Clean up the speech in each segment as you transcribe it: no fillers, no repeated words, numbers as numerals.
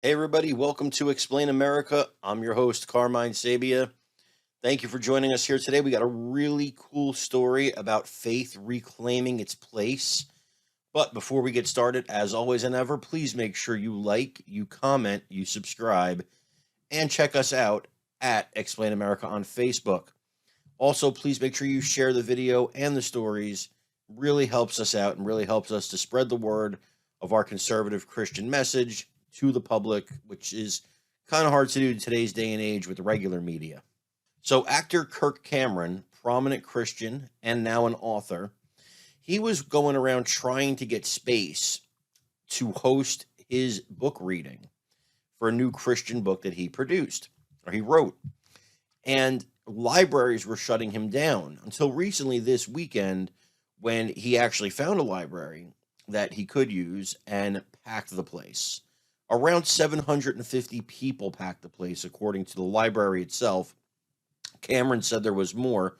Hey everybody, welcome to Explain America. I'm your host, Carmine Sabia. Thank you for joining us here today. We got a really cool story about faith reclaiming its place. But before we get started, as always and ever, please make sure you like, you comment, you subscribe, and check us out at Explain America on Facebook. Also, please make sure you share the video and the stories. Really helps us out and really helps us to spread the word of our conservative Christian message to the public, which is kind of hard to do in today's day and age with the regular media. So, actor Kirk Cameron, prominent Christian and now an author, he was going around trying to get space to host his book reading for a new Christian book that he produced or he wrote. And libraries were shutting him down until recently this weekend when he actually found a library that he could use and packed the place. Around 750 people packed the place, according to the library itself. Cameron said there was more,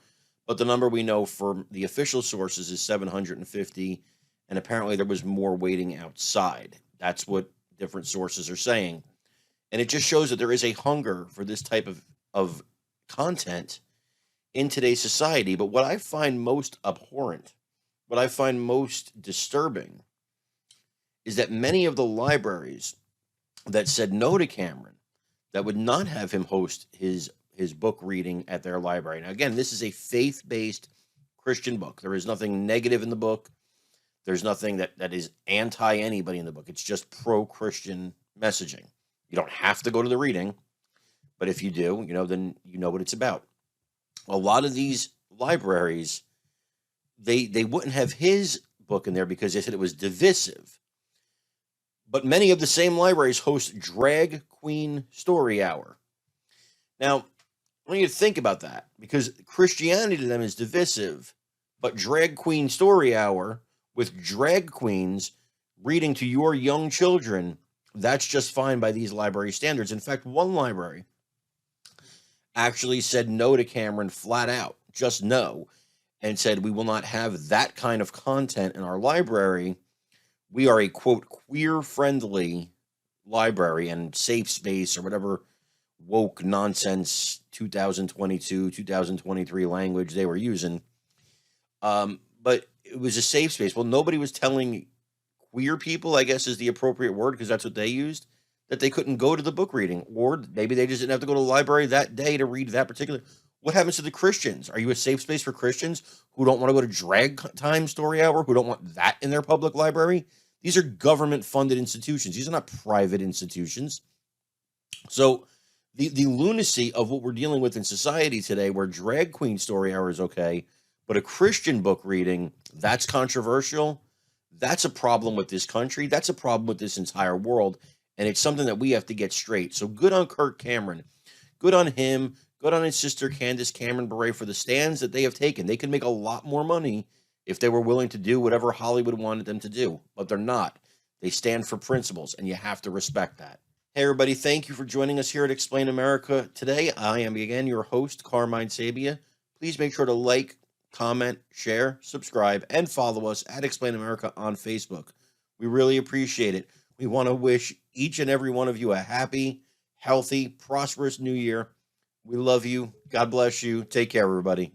but the number we know from the official sources is 750, and apparently there was more waiting outside. That's what different sources are saying. And it just shows that there is a hunger for this type of content in today's society. But what I find most abhorrent, what I find most disturbing, is that many of the libraries that said no to Cameron, that would not have him host his book reading at their library. Now, again, this is a faith-based Christian book. There is nothing negative in the book. There's nothing that is anti anybody in the book. It's just pro-Christian messaging. You don't have to go to the reading, but if you do, then you know what it's about. A lot of these libraries, they wouldn't have his book in there because they said it was divisive. But many of the same libraries host Drag Queen Story Hour. Now, I want you to think about that because Christianity to them is divisive, but Drag Queen Story Hour with drag queens reading to your young children, that's just fine by these library standards. In fact, one library actually said no to Cameron flat out, just no, and said, we will not have that kind of content in our library. We are a, quote, queer-friendly library and safe space or whatever woke nonsense 2022, 2023 language they were using. But it was a safe space. Well, nobody was telling queer people, I guess is the appropriate word because that's what they used, that they couldn't go to the book reading, or maybe they just didn't have to go to the library that day to read that particular. What happens to the Christians? Are you a safe space for Christians who don't want to go to drag time story hour, who don't want that in their public library? These are government funded institutions. These are not private institutions. So the lunacy of what we're dealing with in society today, where drag queen story hour is okay, but a Christian book reading, that's controversial. That's a problem with this country. That's a problem with this entire world. And it's something that we have to get straight. So good on Kirk Cameron. Good on him. Good on his sister, Candace Cameron Bure, for the stands that they have taken. They can make a lot more money if they were willing to do whatever Hollywood wanted them to do, but they're not. They stand for principles, and you have to respect that. Hey, everybody, thank you for joining us here at Explain America. Today, I am again your host, Carmine Sabia. Please make sure to like, comment, share, subscribe, and follow us at Explain America on Facebook. We really appreciate it. We want to wish each and every one of you a happy, healthy, prosperous new year. We love you. God bless you. Take care, everybody.